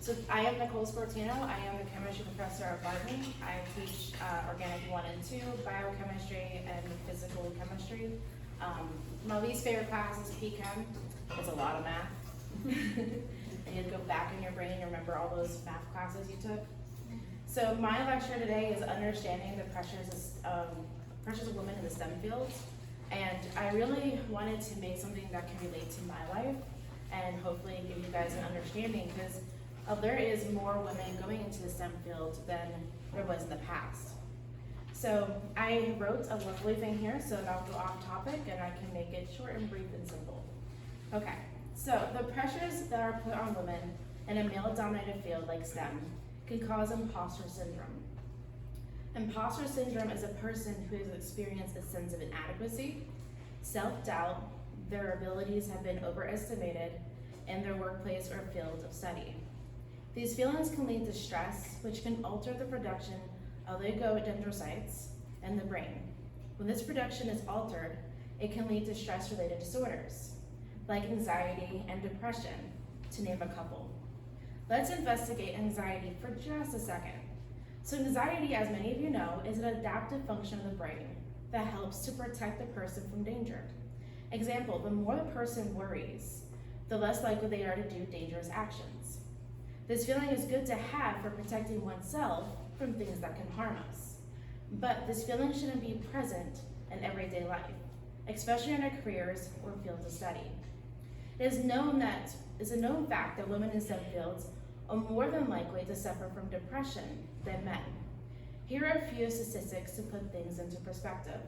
So I am Nicole Sciortino. I am the chemistry professor at Barton. I teach organic 1 and 2, biochemistry, and physical chemistry. My least favorite class is P-Chem. It's a lot of math. And you go back in your brain and remember all those math classes you took. So my lecture today is understanding the pressures of women in the STEM fields. And I really wanted to make something that can relate to my life and hopefully give you guys an understanding, because there is more women going into the STEM field than there was in the past. So I wrote a lovely thing here, so I'll go off topic and I can make it short and brief and simple. Okay, so the pressures that are put on women in a male-dominated field like STEM can cause imposter syndrome. Imposter syndrome is a person who has experienced a sense of inadequacy, self-doubt, their abilities have been overestimated in their workplace or field of study. These feelings can lead to stress, which can alter the production of oligodendrocytes in the brain. When this production is altered, it can lead to stress-related disorders, like anxiety and depression, to name a couple. Let's investigate anxiety for just a second. So anxiety, as many of you know, is an adaptive function of the brain that helps to protect the person from danger. Example, the more the person worries, the less likely they are to do dangerous actions. This feeling is good to have for protecting oneself from things that can harm us. But this feeling shouldn't be present in everyday life, especially in our careers or fields of study. It is a known fact that women in STEM fields are more than likely to suffer from depression than men. Here are a few statistics to put things into perspective.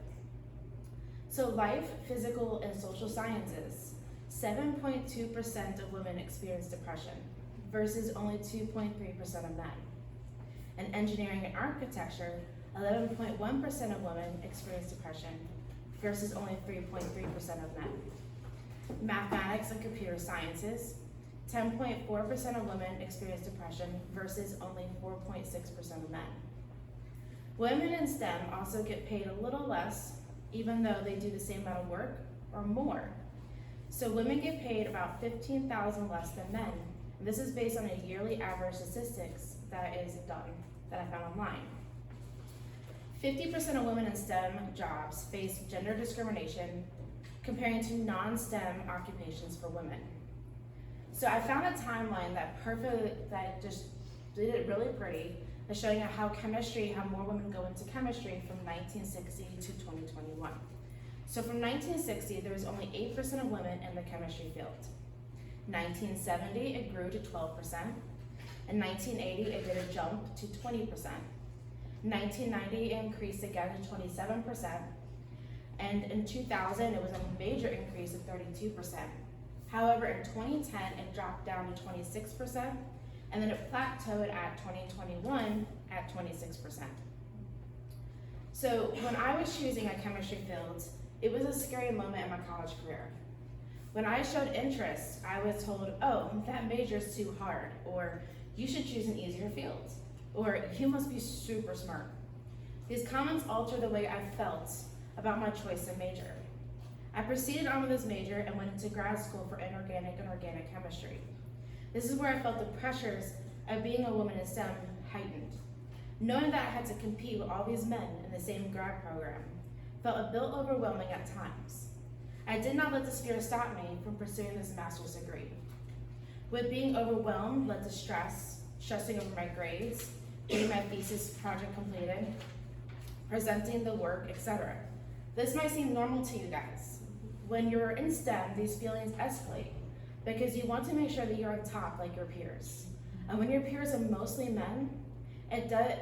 So life, physical, and social sciences, 7.2% of women experience depression versus only 2.3% of men. In engineering and architecture, 11.1% of women experience depression versus only 3.3% of men. Mathematics and computer sciences, 10.4% of women experience depression versus only 4.6% of men. Women in STEM also get paid a little less, even though they do the same amount of work or more. So women get paid about $15,000 less than men. And this is based on a yearly average statistics that is done, that I found online. 50% of women in STEM jobs face gender discrimination comparing to non-STEM occupations for women. So I found a timeline that just did it really pretty, is showing how more women go into chemistry from 1960 to 2021. So from 1960, there was only 8% of women in the chemistry field. 1970, it grew to 12%. In 1980, it did a jump to 20%. 1990, it increased again to 27%. And in 2000, it was a major increase of 32%. However, in 2010, it dropped down to 26%, and then it plateaued at 2021 at 26%. So when I was choosing a chemistry field, it was a scary moment in my college career. When I showed interest, I was told, oh, that major is too hard, or you should choose an easier field, or you must be super smart. These comments altered the way I felt about my choice of major. I proceeded on with this major and went into grad school for inorganic and organic chemistry. This is where I felt the pressures of being a woman in STEM heightened. Knowing that I had to compete with all these men in the same grad program felt a bit overwhelming at times. I did not let this fear stop me from pursuing this master's degree. With being overwhelmed led to stressing over my grades, getting my thesis project completed, presenting the work, etc. This might seem normal to you guys. When you're in STEM, these feelings escalate because you want to make sure that you're on top like your peers. And when your peers are mostly men, it does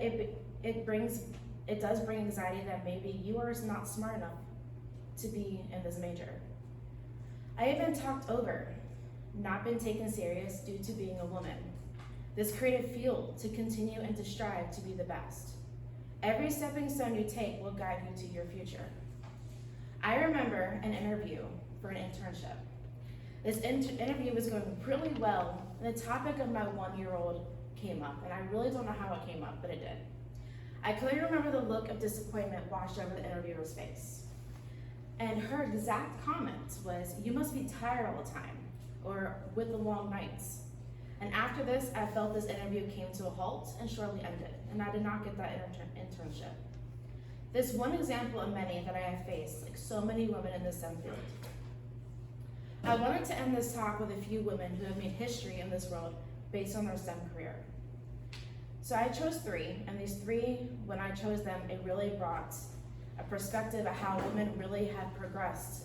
bring anxiety that maybe you are not smart enough to be in this major. I have been talked over, not been taken serious due to being a woman. This created fuel to continue and to strive to be the best. Every stepping stone you take will guide you to your future. I remember an interview for an internship. This interview was going really well, and the topic of my 1-year-old came up, and I really don't know how it came up, but it did. I clearly remember the look of disappointment washed over the interviewer's face. And her exact comment was, "You must be tired all the time," or "with the long nights." And after this, I felt this interview came to a halt and shortly ended, and I did not get that internship. This one example of many that I have faced, like so many women in the STEM field. I wanted to end this talk with a few women who have made history in this world based on their STEM career. So I chose 3, and these 3, when I chose them, it really brought a perspective of how women really have progressed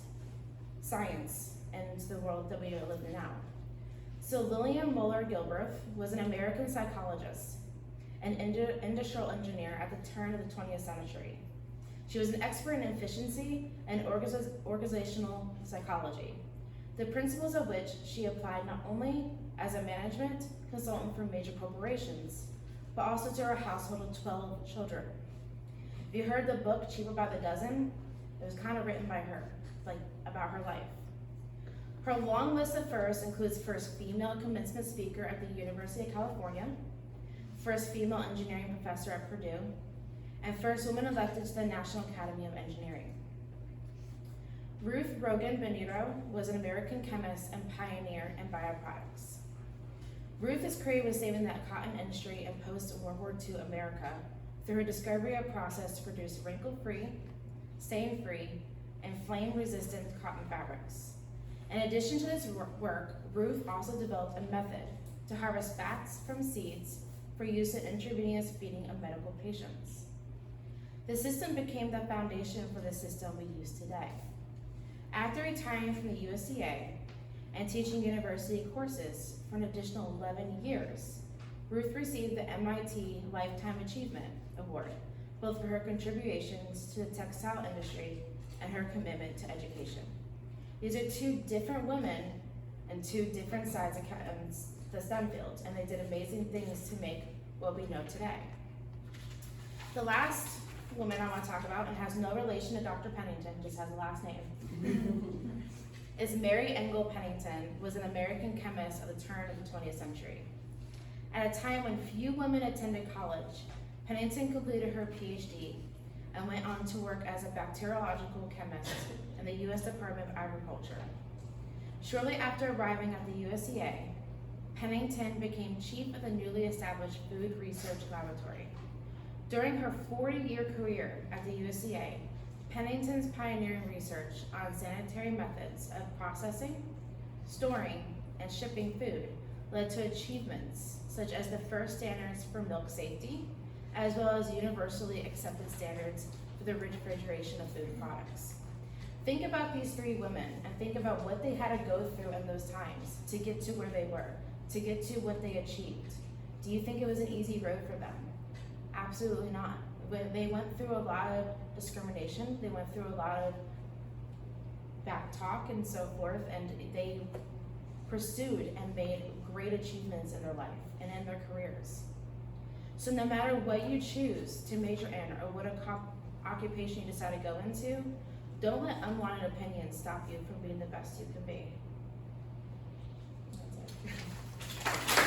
science into the world that we live in now. So Lillian Muller Gilbreth was an American psychologist and industrial engineer at the turn of the 20th century. She was an expert in efficiency and organizational psychology, the principles of which she applied not only as a management consultant for major corporations, but also to her household of 12 children. If you heard the book Cheaper by the Dozen, it was kind of written by her, like about her life. Her long list of firsts includes first female commencement speaker at the University of California, first female engineering professor at Purdue, and first woman elected to the National Academy of Engineering. Ruth Rogan Benito was an American chemist and pioneer in bioproducts. Ruth's career was saving the cotton industry in post-World War II America through her discovery of a process to produce wrinkle-free, stain-free, and flame-resistant cotton fabrics. In addition to this work, Ruth also developed a method to harvest fats from seeds for use in intravenous feeding of medical patients. The system became the foundation for the system we use today. After retiring from the USDA and teaching university courses for an additional 11 years, Ruth received the MIT Lifetime Achievement Award, both for her contributions to the textile industry and her commitment to education. These are 2 different women and 2 different sides of the STEM field, and they did amazing things to make what we know today. The last woman I want to talk about, and has no relation to Dr. Pennington, just has a last name, is Mary Engel Pennington, was an American chemist of the turn of the 20th century. At a time when few women attended college, Pennington completed her PhD and went on to work as a bacteriological chemist in the U.S. Department of Agriculture. Shortly after arriving at the USDA, Pennington became chief of the newly established Food Research Laboratory. During her 40-year career at the USDA, Pennington's pioneering research on sanitary methods of processing, storing, and shipping food led to achievements such as the first standards for milk safety, as well as universally accepted standards for the refrigeration of food products. Think about these 3 women and think about what they had to go through in those times to get to where they were, to get to what they achieved. Do you think it was an easy road for them? Absolutely not. They went through a lot of discrimination, they went through a lot of back talk and so forth, and they pursued and made great achievements in their life and in their careers. So no matter what you choose to major in or what occupation you decide to go into, don't let unwanted opinions stop you from being the best you can be. That's it.